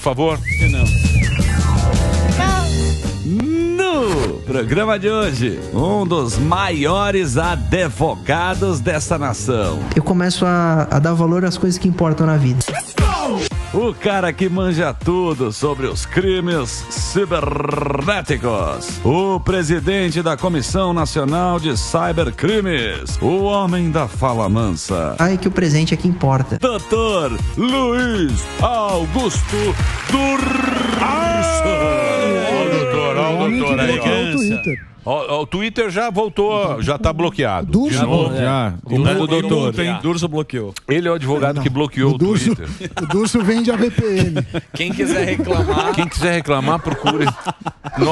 Por favor. No programa de hoje, um dos maiores advogados dessa nação. Eu começo a dar valor às coisas que importam na vida. O cara que manja tudo sobre os crimes cibernéticos. O presidente da Comissão Nacional de Cybercrimes. O homem da fala mansa. Ai, que o presente é que importa. Doutor Luiz Augusto Durso. Doutor aí, ó. O Twitter já voltou, já tá bloqueado. Durso, de novo. já. O doutor, Durso bloqueou. ele é o advogado que bloqueou o Twitter. O Durso vende a VPN. Quem quiser reclamar, procure no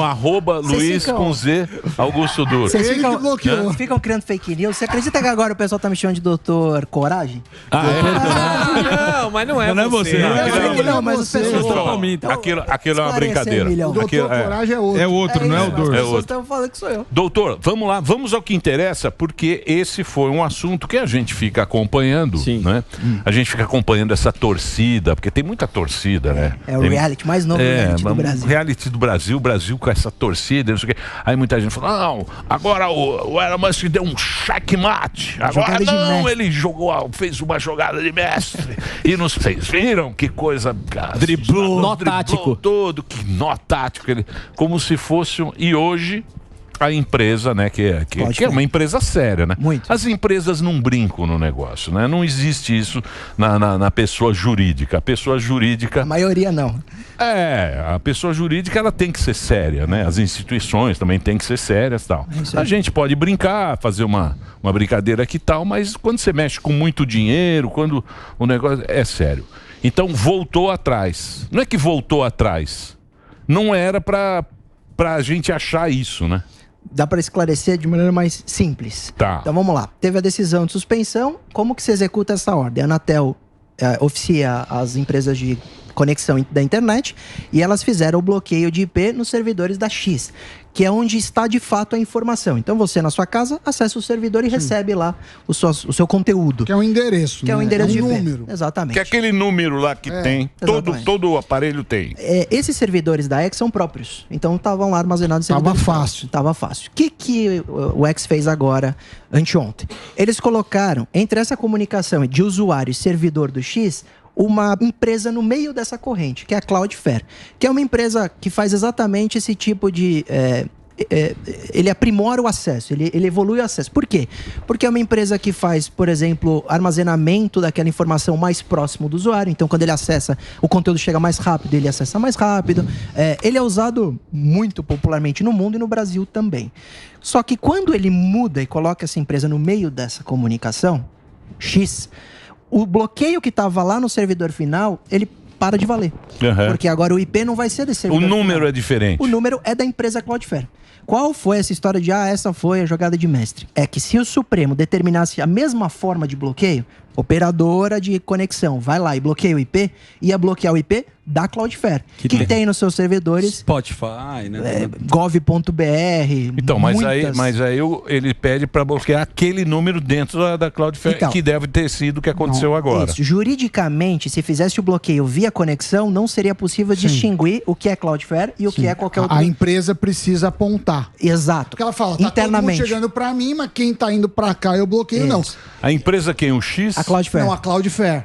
@Luiz com Z Augusto Durso. Vocês Ele que bloqueou. ficam criando fake news. Você acredita que agora o pessoal tá me chamando de doutor Coragem? Não, mas não é você. Eu sei que não, mas as você. pessoas estão Então, Aquilo é uma brincadeira. milhão. O doutor Coragem é outro. é outro, não é o As Durso. pessoas estão falando que sou eu. Doutor, vamos lá, vamos ao que interessa, porque esse foi um assunto que a gente fica acompanhando, né? A gente fica acompanhando essa torcida, porque tem muita torcida, né? É o reality mais novo reality do Brasil. Reality do Brasil, o Brasil com essa torcida, não sei o quê. Aí muita gente fala, não, agora o Elon Musk deu um checkmate. Agora não, ele fez uma jogada de mestre. E vocês viram que coisa... Driblou. Nó tático. Todo, que nó tático. Como se fosse... E hoje... A empresa, né, que é uma empresa séria, né? Muito. As empresas não brincam no negócio, né? Não existe isso na pessoa jurídica. A pessoa jurídica... A maioria não. A pessoa jurídica, ela tem que ser séria, né? As instituições também têm que ser sérias e tal. A gente pode brincar, fazer uma brincadeira aqui e tal, mas quando você mexe com muito dinheiro, quando o negócio é sério. Então, voltou atrás. Não é que voltou atrás. Não era pra gente achar isso, né? Dá para esclarecer de maneira mais simples. Tá. Então vamos lá. Teve a decisão de suspensão. Como que se executa essa ordem? A Anatel oficia as empresas de conexão da internet e elas fizeram o bloqueio de IP nos servidores da X, que é onde está de fato a informação. Então você na sua casa acessa o servidor e recebe lá o seu conteúdo. Que é um endereço, que é um endereço de IP. número. Exatamente. Que é aquele número lá que tem, todo aparelho tem. Esses servidores da X são próprios. Então estavam lá armazenados em servidores. Tava fácil. O que o X fez agora, anteontem? Eles colocaram, entre essa comunicação de usuário e servidor do X, uma empresa no meio dessa corrente, que é a Cloudflare, que é uma empresa que faz exatamente esse tipo de... ele aprimora o acesso, ele evolui o acesso. Por quê? Porque é uma empresa que faz, por exemplo, armazenamento daquela informação mais próximo do usuário. Então, quando ele acessa, o conteúdo chega mais rápido, ele acessa mais rápido. Ele é usado muito popularmente no mundo e no Brasil também. Só que quando ele muda e coloca essa empresa no meio dessa comunicação, X, o bloqueio que estava lá no servidor final, ele para de valer. Porque agora o IP não vai ser desse servidor. O número final. É diferente. O número é da empresa Cloudflare. Qual foi essa história de, essa foi a jogada de mestre? É que se o Supremo determinasse a mesma forma de bloqueio, operadora de conexão vai lá e bloqueia o IP, ia bloquear o IP da Cloudflare, que tem nos seus servidores Spotify, né? gov.br. Então, mas aí ele pede para bloquear aquele número dentro da Cloudflare, então, que deve ter sido o que aconteceu agora. Isso. Juridicamente, se fizesse o bloqueio via conexão, não seria possível distinguir o que é Cloudflare e o que é qualquer outro. A empresa precisa apontar. Exato. Porque ela fala, tá internamente. todo mundo chegando para mim, mas quem tá indo para cá eu bloqueio, não. A empresa quem? O X? A Cloudflare. Não, a Cloudflare.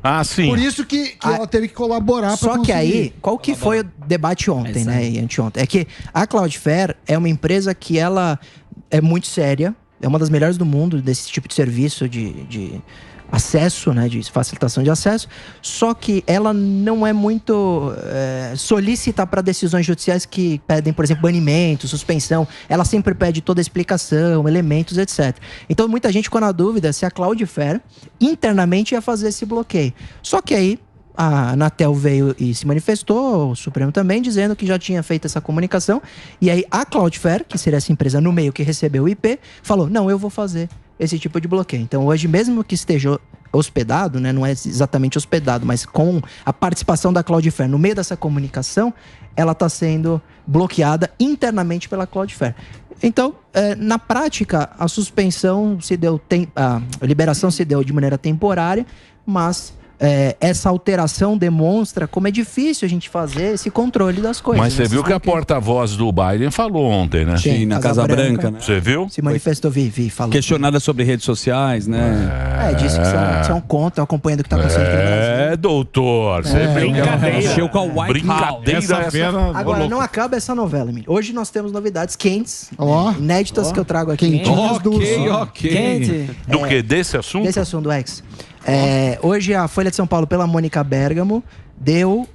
Ah, sim. Por isso que ela teve que colaborar para Só que aí, qual que foi o debate ontem, né, e anteontem? É que a Cloudflare é uma empresa que ela é muito séria, é uma das melhores do mundo desse tipo de serviço de acesso, né, de facilitação de acesso, só que ela não é muito solícita para decisões judiciais que pedem, por exemplo, banimento, suspensão. Ela sempre pede toda a explicação, elementos, etc. Então muita gente ficou na dúvida se a Cloudflare internamente ia fazer esse bloqueio. Só que aí a Anatel veio e se manifestou, o Supremo também, dizendo que já tinha feito essa comunicação, e aí a Cloudflare, que seria essa empresa no meio que recebeu o IP, falou, não, eu vou fazer esse tipo de bloqueio. Então hoje, mesmo que esteja hospedado, né, não é exatamente hospedado, mas com a participação da Cloudflare no meio dessa comunicação, ela está sendo bloqueada internamente pela Cloudflare. Então, na prática, a suspensão se deu, a liberação se deu de maneira temporária, mas essa alteração demonstra como é difícil a gente fazer esse controle das coisas. Mas você viu que a porta-voz do Biden falou ontem, né? Sim, na Casa Branca, né? Você viu? Se manifestou, falou. Questionada sobre redes sociais, né? Disse que são contra, acompanhando o que está acontecendo. Doutor. Você brincadeira. Mexeu com o White Brincadeira. Agora, não acaba essa novela, Emílio. Hoje nós temos novidades quentes, inéditas que eu trago aqui. Ok. Do que? Desse assunto? Desse assunto do X. Hoje a Folha de São Paulo, pela Mônica Bergamo, deu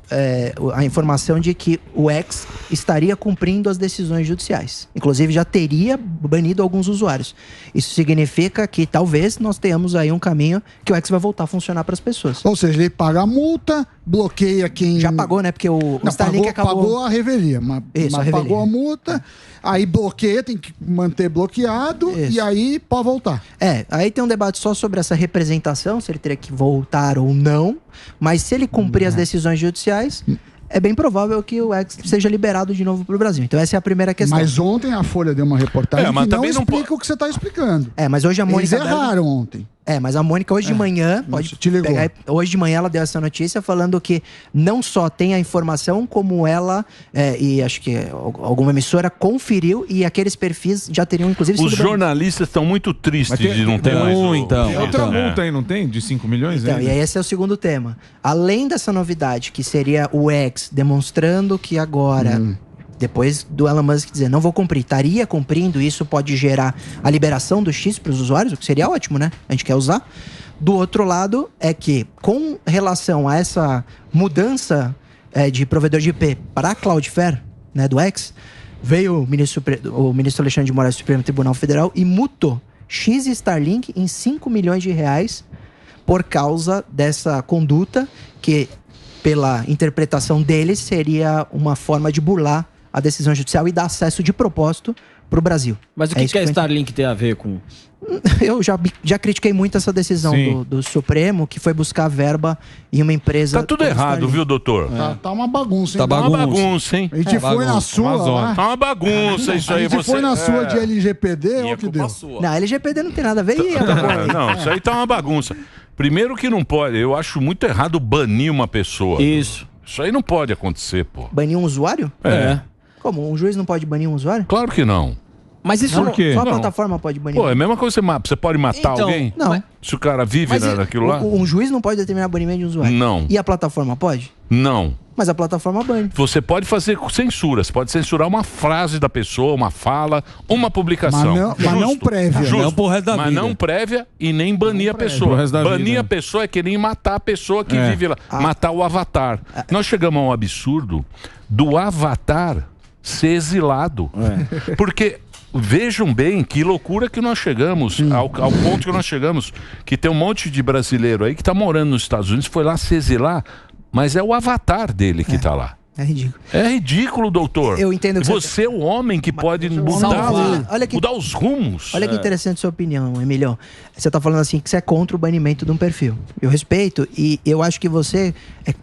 a informação de que o X estaria cumprindo as decisões judiciais. Inclusive, já teria banido alguns usuários. Isso significa que talvez nós tenhamos aí um caminho que o X vai voltar a funcionar para as pessoas. Ou seja, ele paga a multa, bloqueia quem... Já pagou, né? Porque o Starlink acabou... Pagou a revelia, mas pagou a multa, aí bloqueia, tem que manter bloqueado, e aí pode voltar. Aí tem um debate só sobre essa representação, se ele teria que voltar ou não, mas se ele cumprir as decisões judiciais, é bem provável que o X seja liberado de novo para o Brasil. Então essa é a primeira questão. Mas ontem a Folha deu uma reportagem mas que também não explica o que você está explicando. Mas hoje a Mônica... Eles erraram ontem. Mas a Mônica hoje de manhã, te ligou. Hoje de manhã ela deu essa notícia falando que não só tem a informação, como ela, e acho que alguma emissora conferiu, e aqueles perfis já teriam inclusive Os jornalistas estão muito tristes de não ter mais Tem outra multa aí, não tem? De 5 milhões? Então, e aí esse é o segundo tema. Além dessa novidade, que seria o X demonstrando que agora... Depois do Elon Musk dizer, não vou cumprir, estaria cumprindo, isso pode gerar a liberação do X para os usuários, o que seria ótimo, né? A gente quer usar. Do outro lado, é que com relação a essa mudança de provedor de IP para a Cloudflare, né, do X, veio o ministro Alexandre de Moraes do Supremo Tribunal Federal e mutou X e Starlink em 5 milhões de reais por causa dessa conduta que, pela interpretação deles, seria uma forma de burlar a decisão judicial e dar acesso de propósito para o Brasil. Mas o que a Starlink tem a ver com... Eu já critiquei muito essa decisão do Supremo, que foi buscar verba em uma empresa... Tá tudo errado, viu, doutor? Tá uma bagunça, hein? Tá uma bagunça, hein? A gente foi na sua lá. Tá uma bagunça isso aí. A gente foi na sua de LGPD, ou que deu? Não, LGPD não tem nada a ver. Não, isso aí tá uma bagunça. Primeiro que não pode, eu acho muito errado banir uma pessoa. Isso aí não pode acontecer, pô. Banir um usuário? Como? Um juiz não pode banir um usuário? Claro que não. Mas isso não, só a plataforma pode banir. Pô, é a mesma coisa que você pode matar alguém? Não. Se o cara vive naquilo lá? Um juiz não pode determinar banimento de um usuário. Não. E a plataforma pode? Não. Mas a plataforma bane. Você pode fazer censura, você pode censurar uma frase da pessoa, uma fala, uma publicação. Mas não prévia. Justo. Não pro resto da mas vida. não prévia e nem banir a pessoa. Banir a pessoa é que nem matar a pessoa que vive lá. Matar o avatar. Nós chegamos a um absurdo do avatar ser exilado. Porque... Vejam bem que loucura que nós chegamos, ao ponto que nós chegamos, que tem um monte de brasileiro aí que está morando nos Estados Unidos, foi lá se exilar, mas é o avatar dele que está lá. É ridículo. É ridículo, doutor. Eu entendo que você é o homem que pode mudar os rumos. Olha que interessante sua opinião, Emilio. Você está falando assim que você é contra o banimento de um perfil. Eu respeito e eu acho que você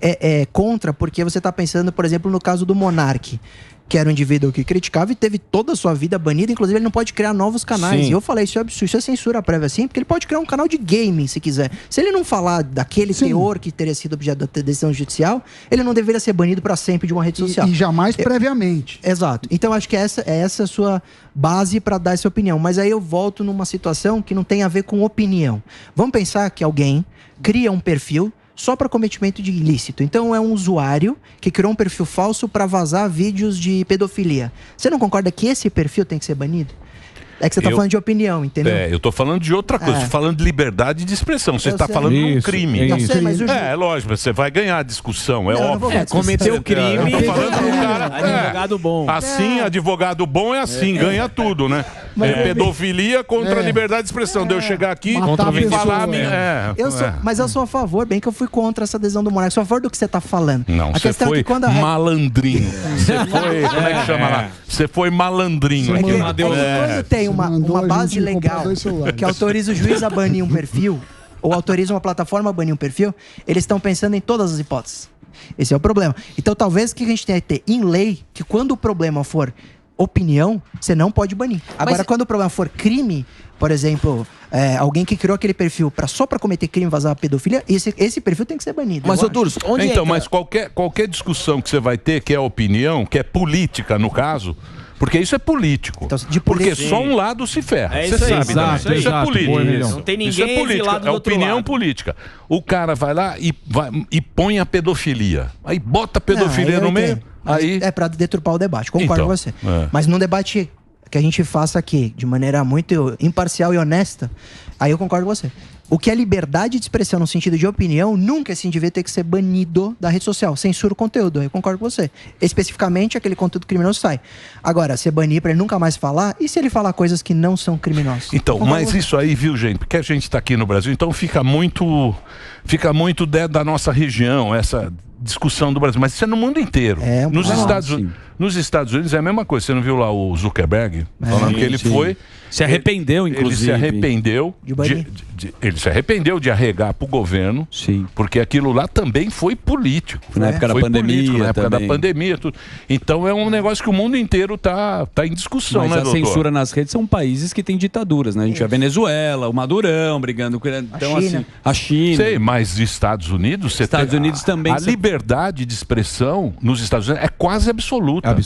é contra porque você está pensando, por exemplo, no caso do Monark, que era um indivíduo que criticava e teve toda a sua vida banida, inclusive ele não pode criar novos canais. E eu falei, isso é absurdo, isso é censura prévia, sim, porque ele pode criar um canal de gaming, se quiser. Se ele não falar daquele teor que teria sido objeto da decisão judicial, ele não deveria ser banido para sempre de uma rede social. E jamais previamente. Exato. Então, acho que essa a sua base para dar essa opinião. Mas aí eu volto numa situação que não tem a ver com opinião. Vamos pensar que alguém cria um perfil só para cometimento de ilícito. Então é um usuário que criou um perfil falso para vazar vídeos de pedofilia. Você não concorda que esse perfil tem que ser banido? É que você está falando de opinião, entendeu? Eu estou falando de outra coisa. Estou falando de liberdade de expressão. Você está falando de um crime. Lógico, você vai ganhar a discussão, é óbvio. Cometeu o crime. Eu tô falando do cara. Advogado bom. Assim, advogado bom é assim, ganha tudo, né? Pedofilia contra a liberdade de expressão. Deu chegar aqui e falar... Mas eu sou a favor, bem que eu fui contra essa adesão do Monark. Sou a favor do que você está falando. Não, você foi malandrinho. Você foi, como é que chama lá? Você foi malandrinho. Quando tem uma base legal que autoriza o juiz a banir um perfil, ou autoriza uma plataforma a banir um perfil, eles estão pensando em todas as hipóteses. Esse é o problema. Então, talvez o que a gente tenha que ter em lei, que quando o problema for opinião, você não pode banir. Agora, quando o problema for crime, por exemplo, alguém que criou aquele perfil só pra cometer crime, vazar pedofilia, esse perfil tem que ser banido. Mas, Durso, mas qualquer discussão que você vai ter, que é opinião, que é política, no caso... Porque isso é político. Então, porque só um lado se ferra. Você sabe, exato, isso é político. Não tem ninguém isso é política, é opinião política. O cara vai lá e põe a pedofilia. Aí bota a pedofilia no meio. Aí... É pra deturpar o debate, concordo com você. Mas num debate que a gente faça aqui de maneira muito imparcial e honesta, aí eu concordo com você. O que é liberdade de expressão no sentido de opinião, nunca esse indivíduo tem que ser banido da rede social. Censura o conteúdo, eu concordo com você. Especificamente, aquele conteúdo criminoso sai. Agora, você banir pra ele nunca mais falar, e se ele falar coisas que não são criminosas? Então, mas isso aí, viu, gente? Porque a gente tá aqui no Brasil, então fica muito dentro da nossa região, essa discussão do Brasil. Mas isso é no mundo inteiro. Nos Estados Unidos é a mesma coisa. Você não viu lá o Zuckerberg? Falando que ele foi... Se arrependeu, inclusive. Ele se arrependeu ele se arrependeu de arregar pro governo, porque aquilo lá também foi político. Na época da pandemia. Na época da pandemia, tudo. Então é um negócio que o mundo inteiro tá em discussão, mas né, doutor? A censura nas redes são países que têm ditaduras, né? A gente vê a Venezuela, o Madurão brigando com... Então, a China. Sei, mas os Estados Unidos... Unidos também... A liberdade de expressão nos Estados Unidos é quase absoluta.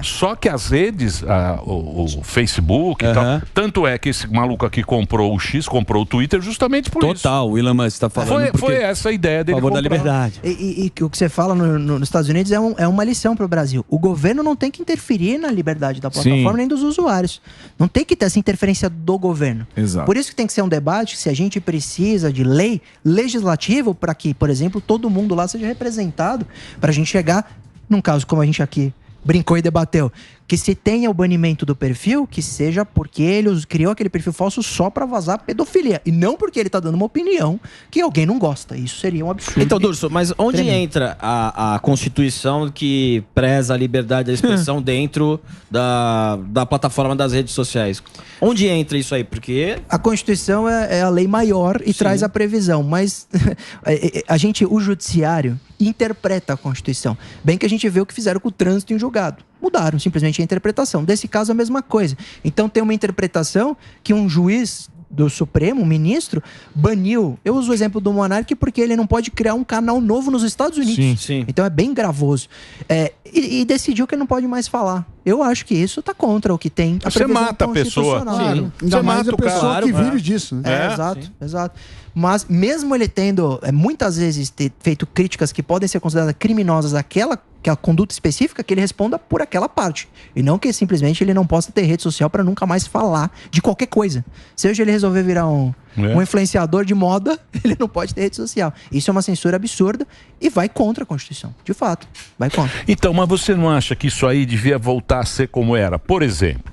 Só que as redes, o Facebook e tal... Tanto é que esse maluco aqui comprou o X, comprou o Twitter justamente por isso. Total, o Elon Musk está falando. Foi essa a ideia dele. A favor da liberdade. E o que você fala nos Estados Unidos é uma lição para o Brasil. O governo não tem que interferir na liberdade da plataforma nem dos usuários. Não tem que ter essa interferência do governo. Exato. Por isso que tem que ser um debate se a gente precisa de lei legislativa para que, por exemplo, todo mundo lá seja representado, para a gente chegar, num caso como a gente aqui brincou e debateu, que se tenha o banimento do perfil, que seja porque ele criou aquele perfil falso só pra vazar pedofilia. E não porque ele tá dando uma opinião que alguém não gosta. Isso seria um absurdo. Então, Durso, mas onde entra a Constituição que preza a liberdade da expressão dentro da plataforma das redes sociais? Onde entra isso aí? Porque... A Constituição é a lei maior e traz a previsão, mas o judiciário interpreta a Constituição. Bem que a gente vê o que fizeram com o trânsito em julgado. Mudaram simplesmente a interpretação. Desse caso, a mesma coisa. Então, tem uma interpretação que um juiz do Supremo, um ministro, baniu. Eu uso o exemplo do Monark porque ele não pode criar um canal novo nos Estados Unidos. Sim. Então, é bem gravoso. E decidiu que ele não pode mais falar. Eu acho que isso está contra o que tem. Você mata a pessoa. Claro. Ainda mais a pessoa que vive disso. Né? Exato. Mas mesmo ele tendo, muitas vezes, feito críticas que podem ser consideradas criminosas àquela conduta específica, que ele responda por aquela parte. E não que simplesmente ele não possa ter rede social para nunca mais falar de qualquer coisa. Se hoje ele resolver virar um influenciador de moda, ele não pode ter rede social. Isso é uma censura absurda e vai contra a Constituição. De fato, vai contra. Então, mas você não acha que isso aí devia voltar a ser como era? Por exemplo,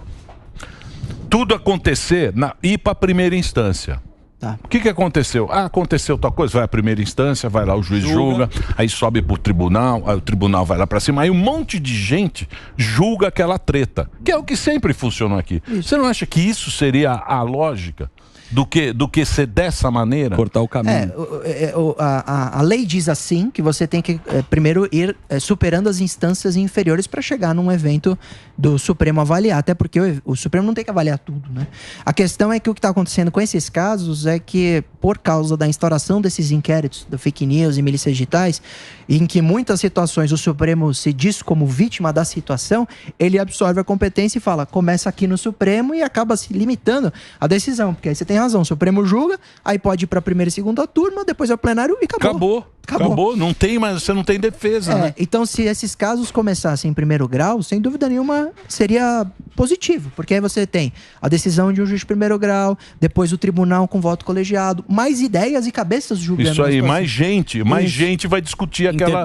tudo acontecer, ir para a primeira instância. O que aconteceu? Aconteceu tal coisa, vai à primeira instância, vai lá, o juiz julga, aí sobe pro tribunal, aí o tribunal vai lá pra cima, aí um monte de gente julga aquela treta, que é o que sempre funcionou aqui. Você não acha que isso seria a lógica? Do que ser dessa maneira? Cortar o caminho. A lei diz assim, que você tem que primeiro ir superando as instâncias inferiores para chegar num evento do Supremo avaliar, até porque o Supremo não tem que avaliar tudo, né? A questão é que o que está acontecendo com esses casos é que, por causa da instauração desses inquéritos do fake news e milícias digitais, em que muitas situações o Supremo se diz como vítima da situação, ele absorve a competência e fala, começa aqui no Supremo e acaba se limitando à decisão, porque aí você tem razão, o Supremo julga, aí pode ir para a primeira e segunda turma, depois ao plenário e acabou. Não tem, mas você não tem defesa, né? Então, se esses casos começassem em primeiro grau, sem dúvida nenhuma seria positivo, porque aí você tem a decisão de um juiz de primeiro grau, depois o tribunal com voto colegiado, mais ideias e cabeças julgando. Isso aí, mais gente vai discutir aquela...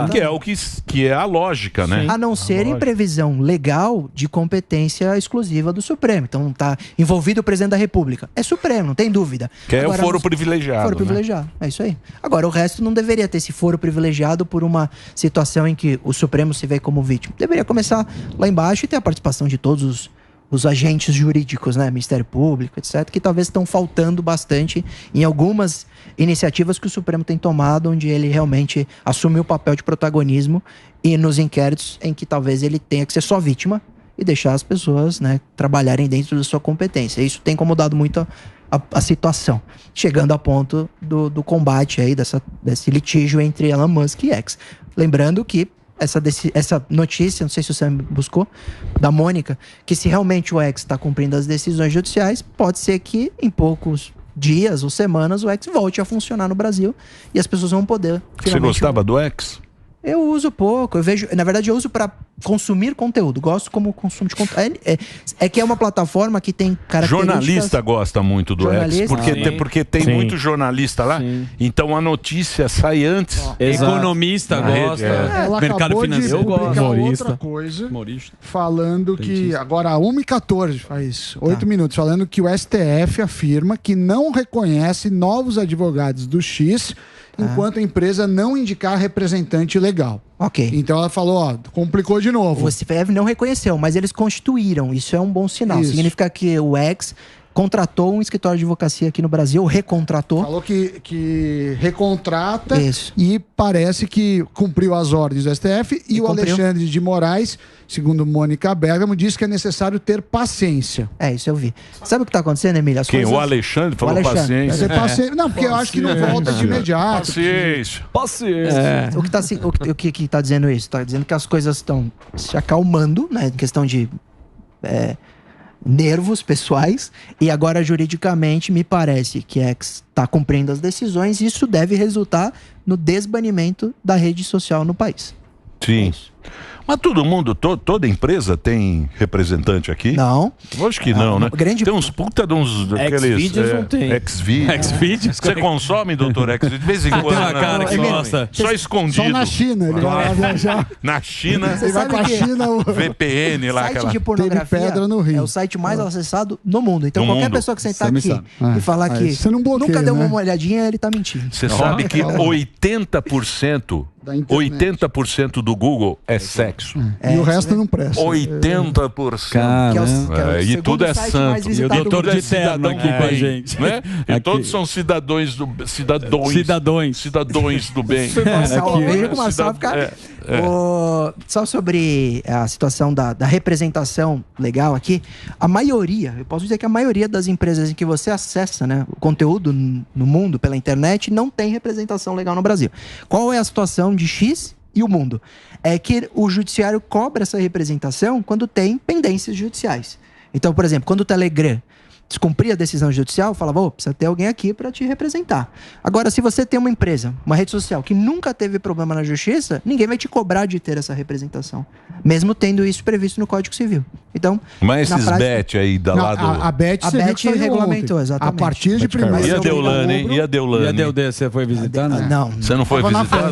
Que é o que é a lógica, né? A não ser em previsão legal de competência exclusiva do Supremo. Então, tá envolvido o presidente da República. É Supremo, não tem dúvida. Que é o foro privilegiado. Foro privilegiado, é isso aí. Agora, o resto não deveria ter esse foro privilegiado por uma situação em que o Supremo se vê como vítima. Deveria começar lá embaixo e ter a participação de todos os agentes jurídicos, né, Ministério Público, etc., que talvez estão faltando bastante em algumas iniciativas que o Supremo tem tomado, onde ele realmente assumiu o papel de protagonismo e nos inquéritos em que talvez ele tenha que ser só vítima e deixar as pessoas, né, trabalharem dentro da sua competência. Isso tem incomodado muito a situação, chegando a ponto do combate aí desse litígio entre Elon Musk e X. Lembrando que essa notícia, não sei se você buscou, da Mônica, que se realmente o X está cumprindo as decisões judiciais, pode ser que em poucos dias ou semanas o X volte a funcionar no Brasil e as pessoas vão poder finalmente... Você gostava do X? Eu uso pouco, na verdade eu uso para consumir conteúdo, gosto como consumo de conteúdo. É que é uma plataforma que tem características... Jornalista gosta muito do X, porque tem muito jornalista lá, então a notícia sai antes. Economista gosta, mercado financeiro gosta. Outra coisa, falando que, agora 1h14, faz 8 minutos, falando que o STF afirma que não reconhece novos advogados do X enquanto a empresa não indicar representante legal. Ok. Então ela falou, complicou de novo. O STF não reconheceu, mas eles constituíram. Isso é um bom sinal. Isso. Significa que o X contratou um escritório de advocacia aqui no Brasil, recontratou. Falou que recontrata e parece que cumpriu as ordens do STF. E o Alexandre de Moraes, segundo Mônica Bergamo, disse que é necessário ter paciência. Isso eu vi. Sabe o que está acontecendo, Emília? O Alexandre falou paciência. Não, porque eu acho que não volta de imediato. Paciência. O que está dizendo isso? Está dizendo que as coisas estão se acalmando, né? Em questão de... nervos pessoais, e agora juridicamente me parece que X está cumprindo as decisões e isso deve resultar no desbanimento da rede social no país. Sim. Mas todo mundo, toda empresa tem representante aqui? Não. Acho que não, né? Tem uns puta de uns daqueles... Xvideos não tem. Xvideos? Você consome, doutor X? De vez em quando. Tem uma cara que gosta. Só escondido. Só na China, ele vai viajar. Na China, ele vai com a China. VPN lá. O site de pornografia pedra no Rio. É o site mais acessado no mundo. Então qualquer pessoa que sentar aqui e falar que nunca deu uma olhadinha, ele tá mentindo. Você sabe que 80% do Google é sexo. E o resto não presta. 80%. E tudo é santo. E o doutor de terno aqui com a gente. Né? E todos são cidadãos do bem. Só sobre a situação da representação legal aqui, eu posso dizer que a maioria das empresas em que você acessa, né, o conteúdo no mundo pela internet não tem representação legal no Brasil. Qual é a situação de X e o mundo? É que o judiciário cobra essa representação quando tem pendências judiciais. Então, por exemplo, quando o Telegram descumprir a decisão judicial, falava, precisa ter alguém aqui para te representar. Agora, se você tem uma empresa, uma rede social que nunca teve problema na justiça, ninguém vai te cobrar de ter essa representação, mesmo tendo isso previsto no Código Civil. Então, mas esses bet aí da lado... A bet regulamentou, exatamente. A partir de primeiro... E a Deolane, hein? E a Deolane? E a Deolane, você foi visitar? Não. Você não foi visitar?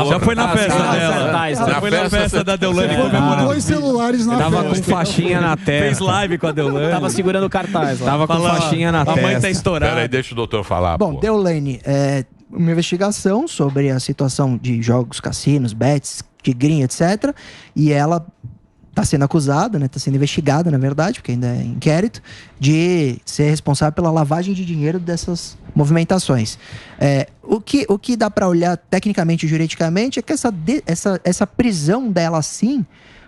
Já foi na festa dela. Já foi na festa da Deolane comemorando. 2 celulares na festa. Tava com faixinha na testa. Fez live com a Deolane. Tava segurando o cartaz. Tava com faixinha na testa. A mãe tá estourada. Peraí, deixa o doutor falar. Bom, Deolane, uma investigação sobre a situação de jogos, cassinos, bets, tigrinho, etc. E ela está sendo acusada, né? Está sendo investigada, na verdade, porque ainda é inquérito, de ser responsável pela lavagem de dinheiro dessas movimentações. O que dá para olhar tecnicamente e juridicamente é que essa prisão dela assim,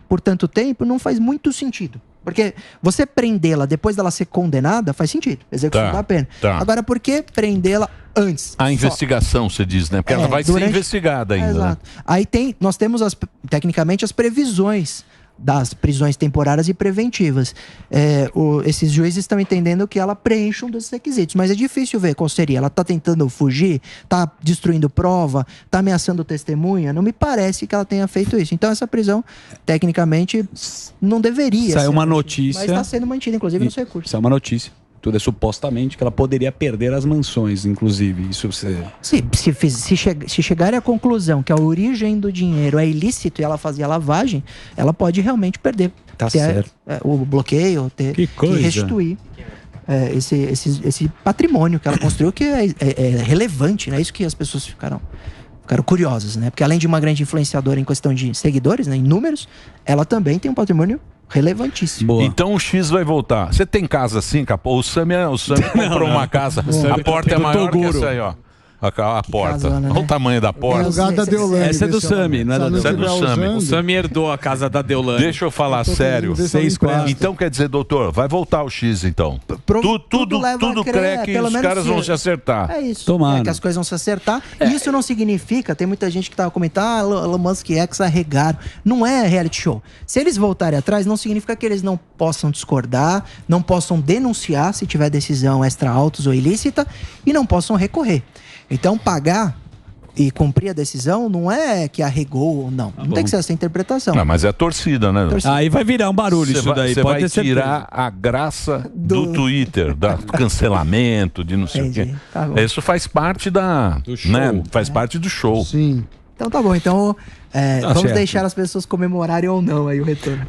por tanto tempo, não faz muito sentido. Porque você prendê-la depois dela ser condenada faz sentido. Execução da pena. Agora, por que prendê-la antes? A investigação, você diz, né? Porque ela vai ser investigada ainda. Exato. Né? Aí nós temos, tecnicamente, as previsões das prisões temporárias e preventivas. Esses juízes estão entendendo que ela preenche um desses requisitos, mas é difícil ver qual seria. Ela está tentando fugir, está destruindo prova, está ameaçando testemunha. Não me parece que ela tenha feito isso. Então essa prisão, tecnicamente, não deveria ser. Saiu uma notícia. Mas está sendo mantida, inclusive, nos recursos. Saiu uma notícia. Tudo é supostamente que ela poderia perder as mansões, inclusive. Isso você... Se chegarem à conclusão que a origem do dinheiro é ilícito e ela fazia lavagem, ela pode realmente perder. Tá certo. O bloqueio, ter que restituir esse patrimônio que ela construiu, que é relevante, né? Isso que as pessoas ficaram curiosas, né? Porque além de uma grande influenciadora em questão de seguidores, né, em números, ela também tem um patrimônio relevantíssimo. Boa. Então o X vai voltar. Você tem casa assim, capô? O Sam comprou uma casa. A porta é maior que essa aí, ó. A porta. casona, Olha o né? tamanho da porta. É o lugar da Deolane. Essa é do Sami, não é da Essa é Deolane. do Sami. O Sami herdou a casa da Deolane. Deixa eu falar sério. 6 quartos. Então quer dizer, doutor, vai voltar o X então. Tudo leva a crer, crê que pelo os menos caras vão se acertar. É isso. Tomara. É que as coisas vão se acertar. E isso não significa, tem muita gente que tava comentando, Elon Musk e X arregaram. Não é reality show. Se eles voltarem atrás, não significa que eles não possam discordar, não possam denunciar se tiver decisão extra autos ou ilícita e não possam recorrer. Então, pagar e cumprir a decisão não é que arregou ou não. Não tem que ser essa interpretação. Não, mas é a torcida, né? Aí vai virar um barulho isso daí. Você Pode vai ter tirar a graça do Twitter, do cancelamento, de não sei o quê. Tá bom. Isso faz parte da... Né? Faz parte do show. Sim. Então tá bom. Então vamos certo. deixar as pessoas comemorarem ou não aí o retorno.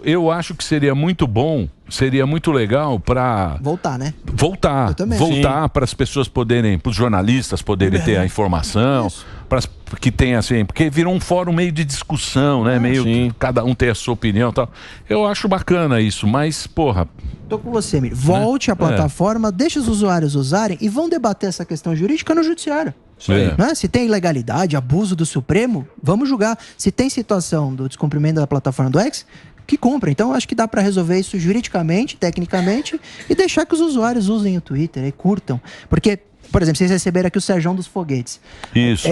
Eu acho que seria muito bom, seria muito legal para Voltar, né? voltar para as pessoas poderem, para os jornalistas poderem ter a informação, para que tem assim, porque virou um fórum meio de discussão, né? Meio que cada um tem a sua opinião, e tal. Eu acho bacana isso, mas porra, Tô com você, Miri. Volte à plataforma, deixe os usuários usarem e vão debater essa questão jurídica no judiciário. Né? Se tem ilegalidade, abuso do Supremo, vamos julgar. Se tem situação do descumprimento da plataforma do X, que compra. Então, eu acho que dá para resolver isso juridicamente, tecnicamente, e deixar que os usuários usem o Twitter e curtam. Porque, por exemplo, vocês receberam aqui o Serjão dos Foguetes. Isso.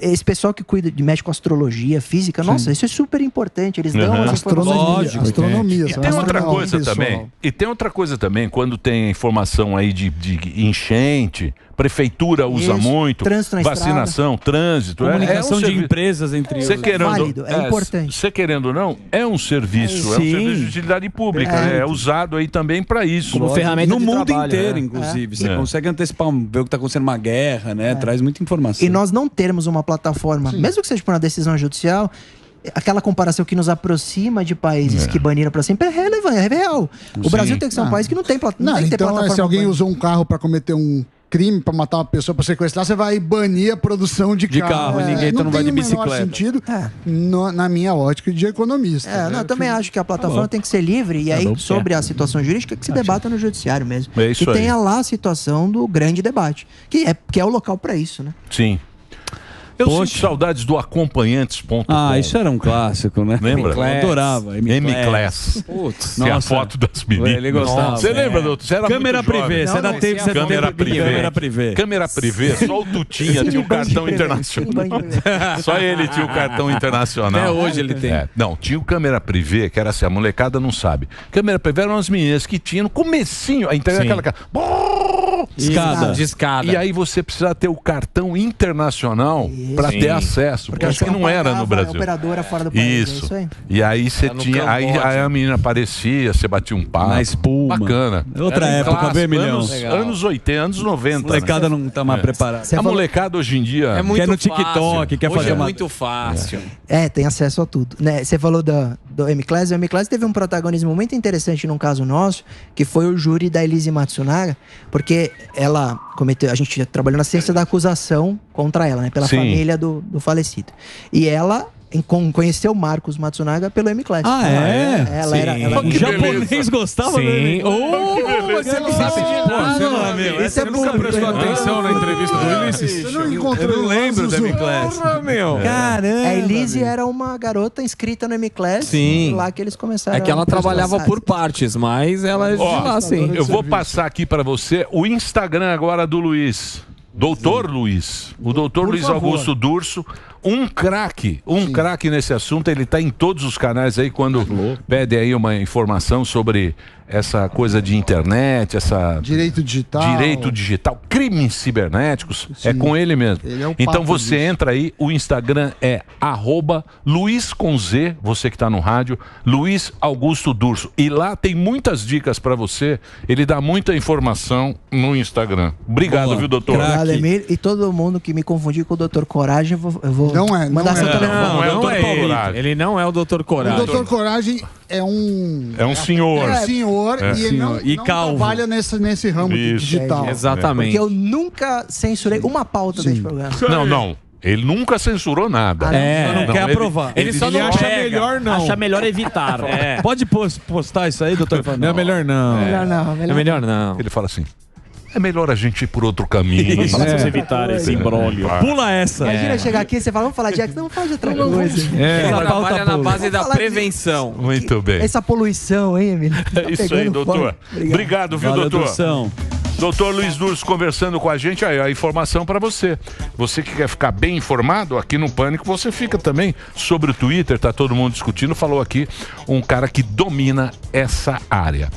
Esse pessoal que mexe com astrologia, física, nossa, isso é super importante. Eles dão as informações. Astronomia. E tem outra coisa pessoal. também. E tem outra coisa também, quando tem informação aí de enchente, prefeitura usa Isso, muito, trânsito na vacinação, trânsito. Comunicação de empresas entre Você os... Válido, é importante. Você querendo ou não, é um serviço, é um serviço de utilidade pública. É usado aí também para isso. Como ferramenta no de mundo trabalho, inteiro, né? inclusive. Você consegue antecipar, ver o que está acontecendo numa guerra, né? Traz muita informação. E nós não termos uma plataforma, mesmo que seja por uma decisão judicial, aquela comparação que nos aproxima de países que baniram para sempre é relevante, é real. O Brasil tem que ser um país que não tem, não tem que ter então, plataforma. se alguém ban- usou um carro para cometer um crime, para matar uma pessoa, para sequestrar, você vai banir a produção de carro. Ninguém não vai de tem o menor bicicleta. sentido na minha ótica de economista. Não, eu também acho que a plataforma tem que ser livre e aí sobre a situação jurídica que se debata no judiciário mesmo. É isso e aí. tenha lá a situação do grande debate, que é o local para isso, né? Sim. Eu sinto saudades do acompanhantes.com. Ah, isso era um clássico, né? Lembra? Eu adorava. M-Class. Putz, Tem a nossa. foto das meninas. Ele gostava. Você lembra, doutor? Você era Câmera muito jovem. privê. Você era tempo, você Câmera privê. Câmera privê. Câmera privê, só o Tutinha tinha o cartão internacional. Só ele tinha o cartão internacional. Até hoje ele tem. Não, tinha o câmera privê, que era assim, a molecada não sabe. Câmera privê eram as meninas que tinham no comecinho, a internet aquela... Discada. E aí você precisa ter o cartão internacional para ter acesso, porque acho que não era no Brasil. Operadora fora do país, é Isso. isso aí. E aí você tinha, aí a menina aparecia, você batia um papo. Na espuma. Bacana. Outra Era um época, clássico, vermelhão. Anos 80, anos 90. A molecada não tá mais preparada. A molecada hoje em dia É muito Quer no fácil. TikTok, quer Hoje fazer é uma... muito fácil. Tem acesso a tudo. Né? Você falou do M-Class. O M-Class teve um protagonismo muito interessante num caso nosso, que foi o júri da Elise Matsunaga, porque ela cometeu... A gente trabalhou na ciência da acusação contra ela, né? Pela família do falecido. E ela conheceu Marcos Matsunaga pelo M-Class. Ah, é? Ela era... Ela, O japonês gostava dele. Você não sabe de nada, meu. Você nunca prestou atenção na entrevista do Ulisses? Você não encontrou Eu não lembro da M-Class. Meu. Caramba. a Elise era uma garota inscrita no M-Class. Sim. Lá que eles começaram É que ela a trabalhava processar. por partes, mas ela é de lá, sim. Eu vou passar aqui para você o Instagram agora do Luiz. Doutor Luiz. O doutor Luiz Augusto Durso. Um craque nesse assunto. Ele está em todos os canais aí quando pede aí uma informação sobre essa coisa de internet, essa Direito digital, crimes cibernéticos. É com ele mesmo. Ele é o Então papo você disso. entra aí, o Instagram é @Luiz com Z, você que está no rádio, Luiz Augusto Durso. E lá tem muitas dicas para você. Ele dá muita informação no Instagram. Obrigado, viu, doutor? Obrigado, Emílio. E todo mundo que me confundiu com o Dr. Coragem, eu vou Não é, mandar não seu é. telefone. Não é o Dr. ele. Coragem. Ele não é o Dr. O Coragem. Doutor Coragem é um... É um senhor. É um senhor e ele não, E não calvo. trabalha nesse ramo Isso. digital. Exatamente. Porque eu nunca censurei uma pauta desse programa. Não. Ele nunca censurou nada. Só não quer aprovar. Ele só não acha melhor não. Acha melhor evitar. Pode postar isso aí, doutor? Não é melhor não. Melhor não, É melhor não. Ele fala assim. é melhor a gente ir por outro caminho. Vamos evitar esse imbróglio. Pula essa. Imagina chegar aqui e você fala, vamos falar de X, não, vamos falar de outra coisa. Ela trabalha na base da prevenção. Muito bem. Essa poluição, hein, Emílio? É isso aí, doutor. Obrigado, viu, Valeu, doutor? Doção. Doutor Luiz Durso conversando com a gente, aí a informação para você. Você que quer ficar bem informado, aqui no Pânico você fica também. Sobre o Twitter, tá todo mundo discutindo, falou aqui um cara que domina essa área.